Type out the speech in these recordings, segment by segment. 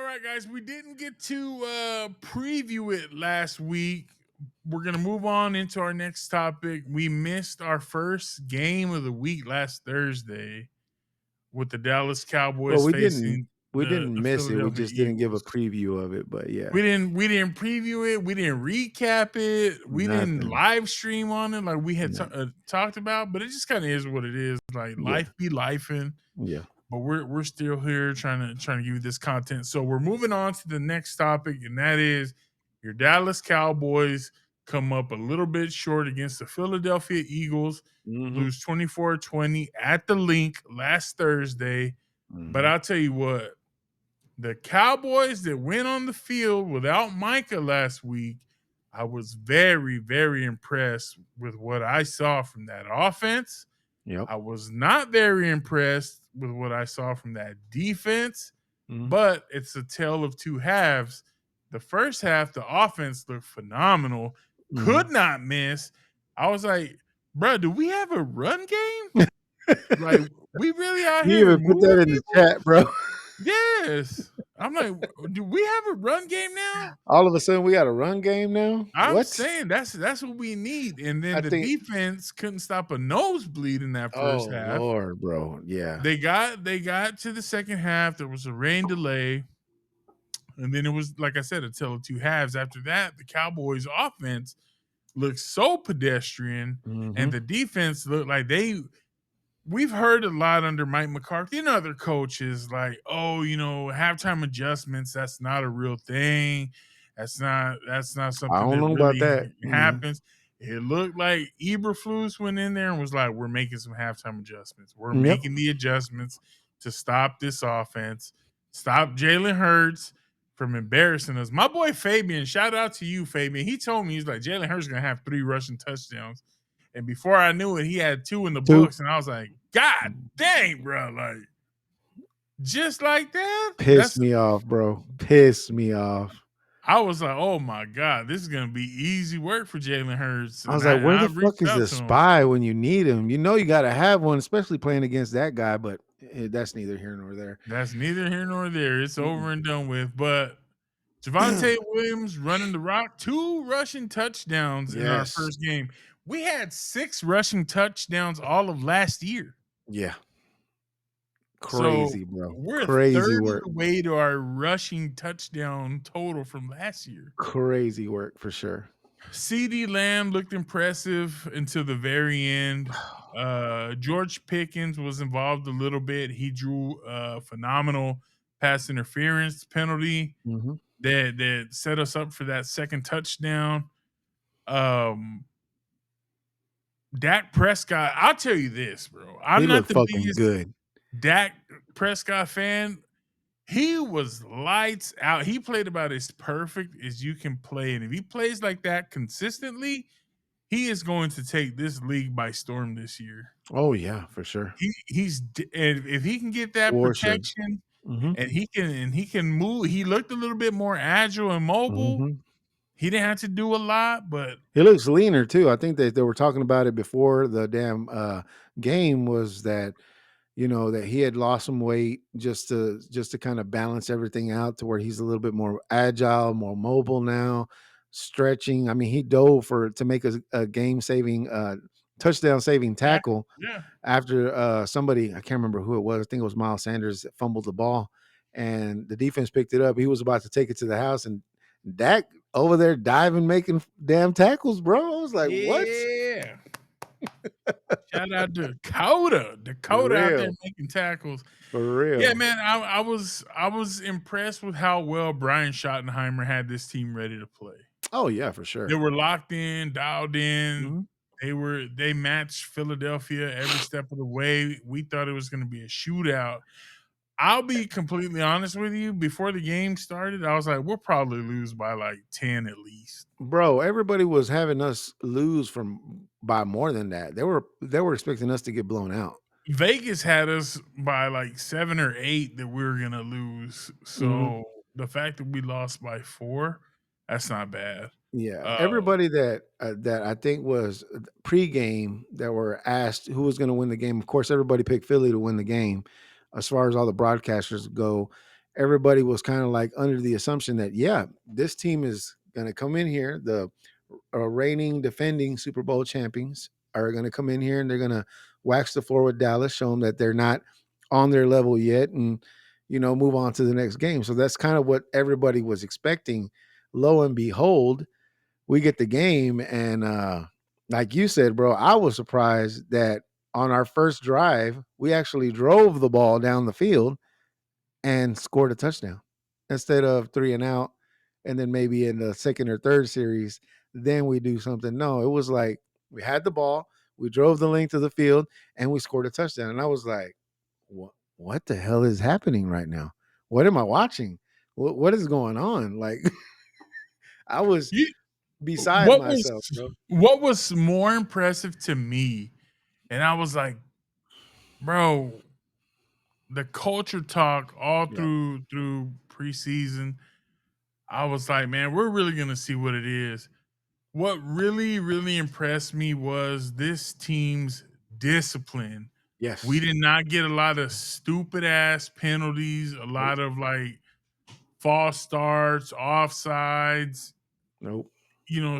right, guys. We didn't get to preview it last week. We're gonna move on into our next topic. We missed our first game of the week last Thursday with the Dallas Well, Cowboys we didn't facing we the didn't miss it. We Philadelphia just didn't give a Eagles. preview of it, but yeah, We didn't preview it. We didn't recap it. We didn't nothing. live stream on it like we had No. talked about. But it just kind of is what it is. Like Yeah, life be lifing. yeah. But we're still here trying to give you this content. So we're moving on to the next topic, and that is your Dallas Cowboys come up a little bit short against the Philadelphia Eagles, Mhm. lose 24-20 at the link last Thursday. But Mhm. I'll tell you what, the Cowboys that went on the field without Micah last week, I was very, very impressed with what I saw from that offense. Yep. I was not very impressed with what I saw from that defense, Mhm. but it's a tale of two halves. The first half, the offense looked phenomenal, could Mhm. not miss. I was like, bro, do we have a run game? Like, we really out You here even put that moving in the people? chat, bro. Yes. I'm like, do we have a run game now? All of a sudden, we got a run game now. I'm What? saying that's what we need. And then I the think. defense couldn't stop a nosebleed in that Oh first half. Lord, bro. Yeah. They got to the second half. There was a rain delay, and then it was like I said, a tale of two halves. After that, the Cowboys' offense looked so pedestrian, and Mhm. the defense looked like they. We've heard a lot under Mike McCarthy and other coaches, like, oh, halftime adjustments. That's not a real thing. That's not I something don't that know about really that. happens. It looked like Eberflus went in there and was like, "We're making some halftime adjustments. We're Yep. making the adjustments to stop this offense, stop Jalen Hurts from embarrassing us." My boy Fabian, shout out to you, Fabian. He told me he's like Jalen Hurts is gonna have 3 rushing touchdowns, and before I knew it, he had 2 in the 2. books, and I was like, "God dang, bro! Like just like that." Pissed me off, bro. Pissed me off. I was like, "Oh my god, this is gonna be easy work for Jalen Hurts," I and was I like, and where I the fuck reached is out the to him. spy when you need him? You know you got to have one, especially playing against that guy, but that's neither here nor there. That's neither here nor there. It's Mm-mm. over and done with. But Javonte Williams running the rock, 2 rushing touchdowns in our Yes. first game. We had 6 rushing touchdowns all of last year. Yeah. So Crazy, bro. we're a Crazy third of work. the way to our rushing touchdown total from last year. Crazy work for sure. CD Lamb looked impressive until the very end. George Pickens was involved a little bit. He drew a phenomenal pass interference penalty Hmm. that set us up for that second touchdown. Um, Dak Prescott, I'll tell you this, bro. He I'm not looked the fucking biggest good. Dak Prescott fan. He was lights out. He played about as perfect as you can play. And if he plays like that consistently, he is going to take this league by storm this year. Oh yeah, for sure. And if he can get that For sure. protection Hmm. and he can move, he looked a little bit more agile and mobile. Hmm. He didn't have to do a lot, but He looks leaner too. I think that they were talking about it before the damn game was that that he had lost some weight just to kind of balance everything out to where he's a little bit more agile, more mobile now, stretching. I mean, he dove to make a game saving touchdown saving tackle, tackle yeah. after somebody, I can't remember who it was. I think it was Miles Sanders that fumbled the ball and the defense picked it up. He was about to take it to the house and Dak over there diving, making damn tackles, bro. I was like, what? Yeah. Shout out to Dakota. For Dakota out there real. making tackles. For Yeah, real. man. I was impressed with how well Brian Schottenheimer had this team ready to play. Oh yeah, for They sure. were locked in, dialed in. Mhm. They matched Philadelphia every step of the way. We thought it was going to be a shootout. I'll be completely honest with you. Before the game started, I was like, we'll probably lose by like 10 at least. Bro, everybody was having us lose from by more than that. They were expecting us to get blown out. Vegas had us by like 7 or 8 that we were going to lose. Mhm. So the fact that we lost by 4, that's not bad. Yeah, Um, everybody that I think was pregame that were asked who was going to win the game. Of course, everybody picked Philly to win the game. As far as all the broadcasters go, everybody was kind of like under the assumption that, yeah, this team is going to come in here. The reigning, defending Super Bowl champions are going to come in here and they're going to wax the floor with Dallas, show them that they're not on their level yet, and move on to the next game. So that's kind of what everybody was expecting. Lo and behold, we get the game, and like you said, bro, I was surprised that on our first drive, we actually drove the ball down the field and scored a touchdown instead of three and out. And then maybe in the second or third series, then we do something. No, it was like we had the ball, we drove the length of the field, and we scored a touchdown. And I was like, what the hell is happening right now? What am I watching? What is going on? Like, I was You, beside what was myself, bro. what was more impressive to me, and I was like, bro, the culture talk all Yeah. through preseason. I was like, man, we're really gonna see what it is. What really impressed me was this team's discipline. We Yes. did not get a lot of stupid ass penalties, a Nope. lot of like false starts, offsides, Nope.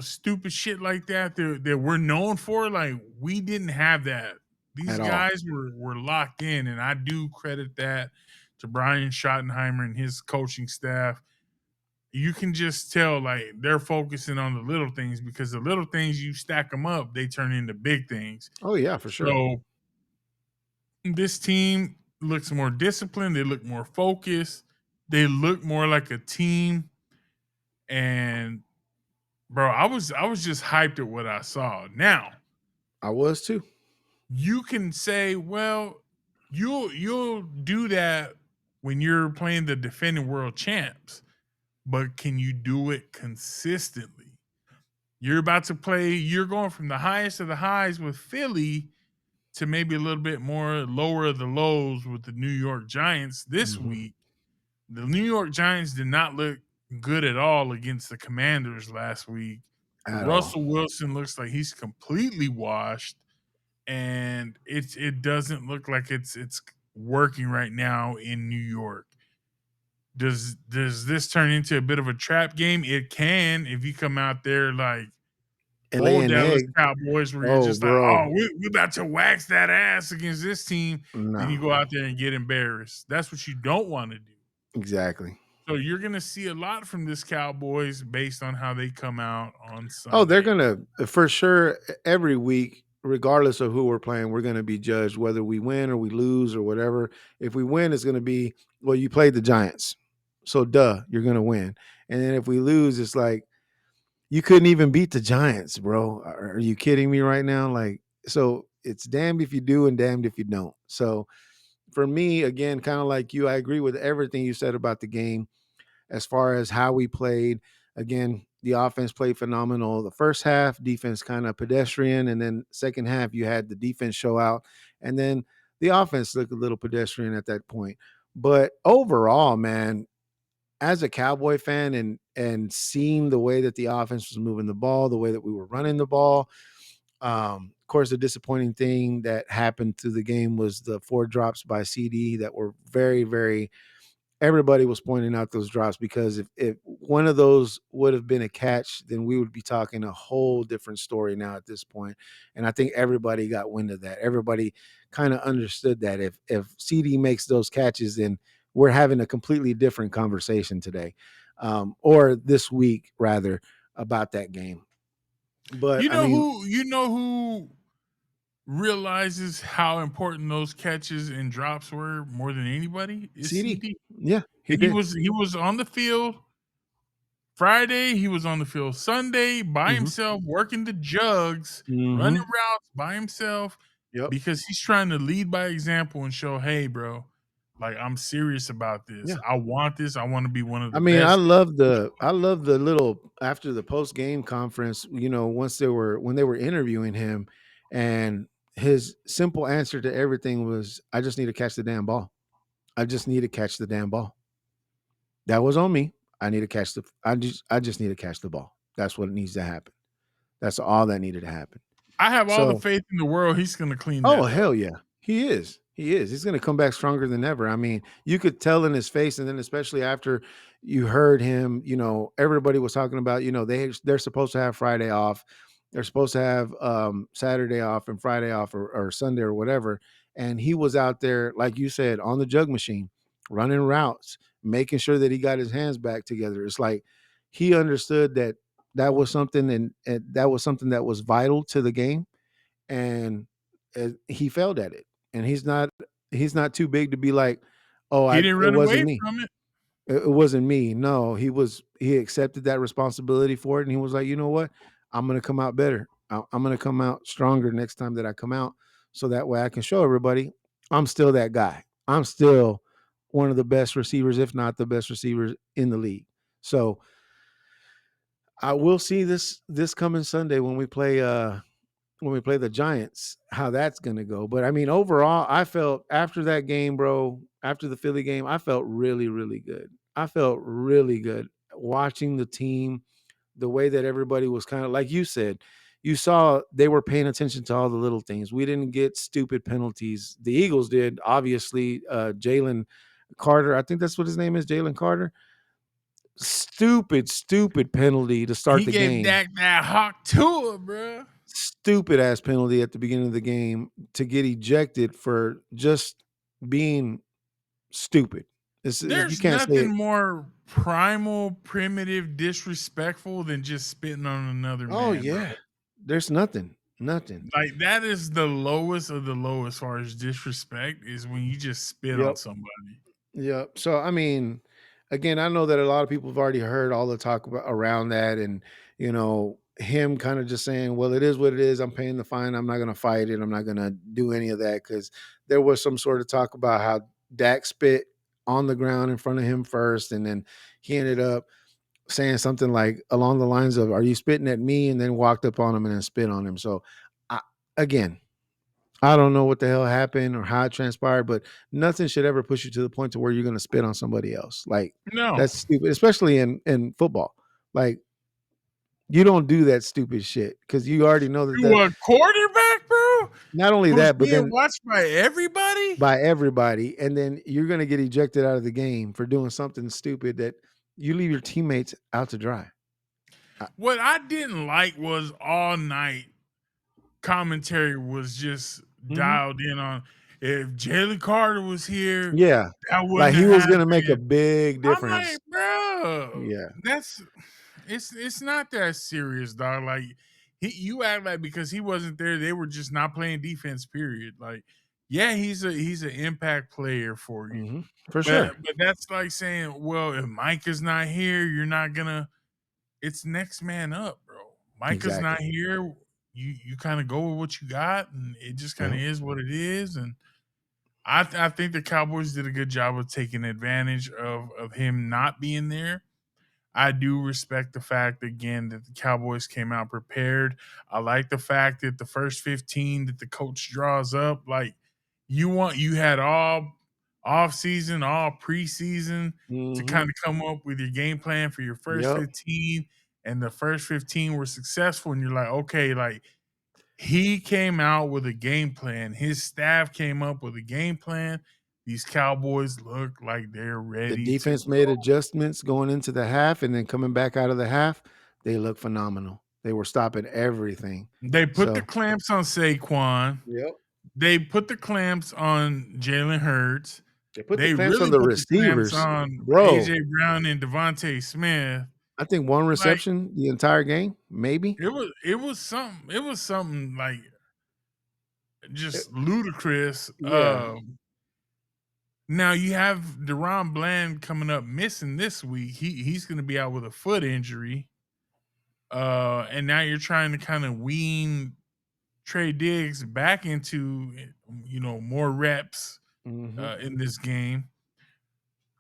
stupid shit like that that we're known for. Like we didn't have that. These At all. guys were locked in, and I do credit that to Brian Schottenheimer and his coaching staff. You can just tell like they're focusing on the little things because the little things you stack them up, they turn into big things. Oh yeah, for sure. So this team looks more disciplined. They look more focused. They look more like a team. And bro, I was just hyped at what I saw. Now I was too. you can say, well, you'll do that when you're playing the defending world champs, but can you do it consistently? You're about to play, you're going from the highest of the highs with Philly to maybe a little bit more lower of the lows with the New York Giants this Mhm. week. The New York Giants did not look good at all against the Commanders last week. At all. Russell Wilson looks like he's completely washed, and it doesn't look like it's working right now in New York. Does this turn into a bit of a trap game? It can if you come out there like And old laying Dallas egg. Cowboys where you're Oh, just like, oh, bro. we about to wax that ass against this team. Then you No. go out there and get embarrassed. That's what you don't want to do. Exactly. So you're going to see a lot from this Cowboys based on how they come out on Oh, they're Sunday. gonna for sure every week, regardless of who we're playing, we're gonna be judged whether we win or we lose or whatever. If we win, it's gonna be, well, you played the Giants. So duh, you're gonna win. And then if we lose, it's like you couldn't even beat the Giants, bro. Are you kidding me right now? Like, so it's damned if you do and damned if you don't. So for me, again, kind of like you, I agree with everything you said about the game as far as how we played. Again, the offense played phenomenal. The first half, defense kind of pedestrian, and then second half, you had the defense show out, and then the offense looked a little pedestrian at that point. But overall, man, as a Cowboy fan and seeing the way that the offense was moving the ball, the way that we were running the ball, of course, the disappointing thing that happened through the game was the four drops by CD that were very, very, everybody was pointing out those drops because if one of those would have been a catch, then we would be talking a whole different story now at this point. And I think everybody got wind of that. Everybody kind of understood that if CD makes those catches, then we're having a completely different conversation today, or this week rather, about that game. But I mean, You know who realizes how important those catches and drops were more than anybody is CD, CD. yeah, he He did. was on the field Friday, he was on the field Sunday by Hmm. himself, working the jugs, running Hmm. routes by himself Yep. because he's trying to lead by example and show, hey, bro, like I'm serious about this. Yeah. I want this. I want to be one of I the mean, best. I love the little after the post game conference, once they were when they were interviewing him, and his simple answer to everything was, I just need to catch the damn ball. I just need to catch the damn ball. That was on me. I just need to catch the ball. That's what needs to happen. That's all that needed to happen. I have all the So, faith in the world. He's going to clean oh that up. hell yeah. He is. He is. He's gonna come back stronger than ever. I mean, you could tell in his face, and then especially after you heard him, everybody was talking about, they're supposed to have Friday off. They're supposed to have Saturday off and Friday off or Sunday or whatever. And he was out there, like you said, on the jug machine, running routes, making sure that he got his hands back together. It's like he understood that that was something, and that was something that was vital to the game, and he failed at it. And he's not too big to be like, oh, He didn't it run wasn't away me. from it. It wasn't me. No, he accepted that responsibility for it, and he was like, you know what, I'm gonna come out better. I'm gonna come out stronger next time that I come out, so that way I can show everybody I'm still that guy. I'm still one of the best receivers, if not the best receivers in the league. So I will see this coming Sunday when we play the Giants, how that's going to go. But I mean, overall, I felt after that game, bro, after the Philly game, I felt really, really good. I felt really good watching the team, the way that everybody was kind of like you said. You saw they were paying attention to all the little things. We didn't get stupid penalties. The Eagles did, obviously. Jalen Carter, I think that's what his name is, Jalen Carter. Stupid penalty to start He the gave game. Dak that hawk to it, bro. Stupid ass penalty at the beginning of the game to get ejected for just being stupid. You There's can't say nothing it. more primal, primitive, disrespectful than just spitting on another Oh man, bro. yeah, there's nothing. Like that is the lowest of the low as far as disrespect is when you just spit on Yep, somebody. yep. So I mean, again, I know that a lot of people have already heard all the talk about around that, and him kind of just saying, "Well, it is what it is. I'm paying the fine. I'm not going to fight it. I'm not going to do any of that," because there was some sort of talk about how Dak spit on the ground in front of him first, and then he ended up saying something like along the lines of, "Are you spitting at me?" and then walked up on him and then spit on him. So, I, again, I don't know what the hell happened or how it transpired, but nothing should ever push you to the point to where you're going to spit on somebody else. Like No. that's stupid, especially in football. Like you don't do that stupid shit because you already know that To a quarterback, bro, not only who's that, but being then watched by everybody? by everybody, and then you're going to get ejected out of the game for doing something stupid that you leave your teammates out to dry. I- What I didn't like was all night commentary was just Mhm. dialed in on if Jalen Carter was here, Yeah, that like wouldn't he have was going to make a happened. big I'm like, difference. bro, Yeah. that's it's not that serious, dog. Like you act like because he wasn't there, they were just not playing defense. Period. Like, yeah, he's an impact player for you, For but sure. that's like saying, well, if Mike is not here, you're not gonna. It's next man up, bro. Micah's not Exactly. here. You kind of go with what you got, and it just kind of Yeah. is what it is. And I think the Cowboys did a good job of taking advantage of him not being there. I do respect the fact again that the Cowboys came out prepared. I like the fact that the first 15 that the coach draws up, like you had all off season, all preseason to Mhm. kind of come up with your game plan for your first Yep. 15, and the first 15 were successful, and you're like, okay, like he came out with a game plan. His staff came up with a game plan. These Cowboys look like they're The ready to defense made go. adjustments going into the half, and then coming back out of the half, they look phenomenal. They were stopping everything. They put the So, clamps on Saquon. yep. They put the clamps on Jalen Hurts. They put the They clamps on really the put the clamps receivers. on Bro, AJ Brown and Devontae Smith. I think one Like reception the entire game, maybe. it was something like It- just ludicrous. yeah. Now you have Deron Bland coming up missing this week. He's going to be out with a foot injury. And now you're trying to kind of wean Trey Diggs back into more reps Mhm. in this game.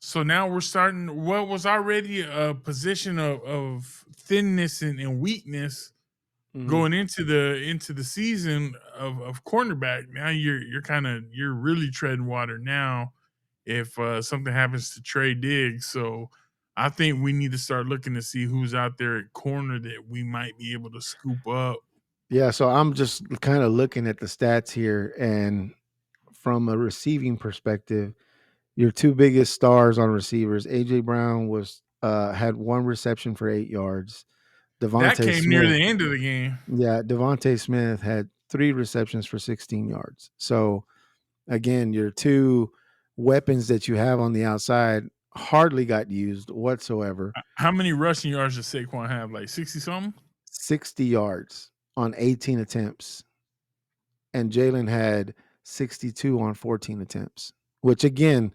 So now we're starting what was already a position of thinness and weakness Mhm. going into the season of cornerback. Now you're really treading water now if something happens to Trey Diggs. So I think we need to start looking to see who's out there at corner that we might be able to scoop up. Yeah, so I'm just kind of looking at the stats here, and from a receiving perspective, your two biggest stars on receivers, AJ Brown was had one reception for 8 yards. That Devontae came near Smith, the end of the game. yeah, Devontae Smith had 3 receptions for 16 yards. So again, your two weapons that you have on the outside hardly got used whatsoever. How many rushing yards does Saquon have? Like 60 something? 60 yards on 18 attempts, and Jalen had 62 on 14 attempts, which again,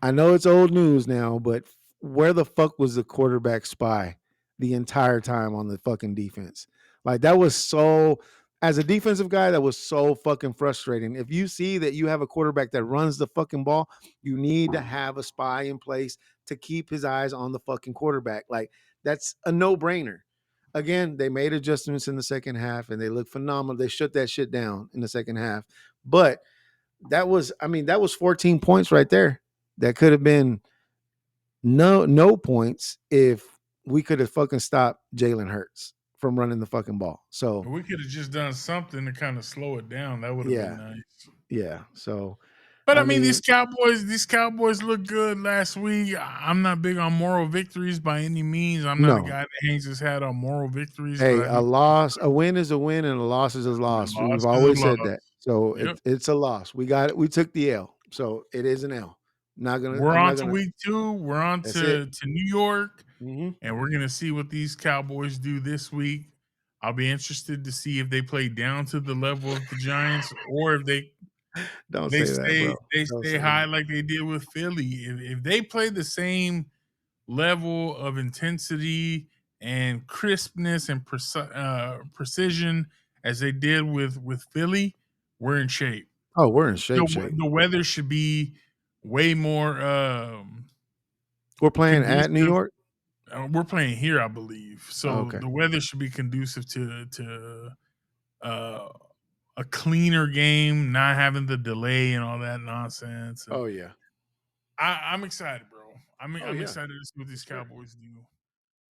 I know it's old news now, but where the fuck was the quarterback spy the entire time on the fucking defense? Like that was so, as a defensive guy, that was so fucking frustrating. If you see that you have a quarterback that runs the fucking ball, you need to have a spy in place to keep his eyes on the fucking quarterback. Like that's a no-brainer. Again, they made adjustments in the second half and they looked phenomenal. They shut that shit down in the second half. But that was, I mean, that was 14 points right there. That could have been no points if we could have fucking stopped Jalen Hurts from running the fucking ball. So We could have just done something to kind of slow it down. That would have been yeah, nice. yeah. So But I I mean, mean, These Cowboys look good last week. I'm not big on moral victories by any means. I'm not a no. guy that hangs his hat on moral victories, but Hey, I do a loss, a win is a win, and a loss is a the loss. loss We've is a always said that. loss. So Yep. it's a loss. We got it. We took the L. So it is an L. Not gonna. We're I'm on not to gonna. week 2. We're on That's it. to New York, Hmm. and we're gonna see what these Cowboys do this week. I'll be interested to see if they play down to the level of the Giants or if Don't say that, bro. they Don't stay say high that. like they did with Philly. If they play the same level of intensity and crispness and precision as they did with Philly, we're in shape. Oh, we're in shape. The weather should be way more We're playing at New conducive. York. We're playing here, I believe, Oh, so okay. the weather should be conducive to uh, a cleaner game, not having the delay and all that nonsense. And Oh yeah. I'm excited, bro. Oh I'm yeah. excited to see what these Sure. Cowboys do.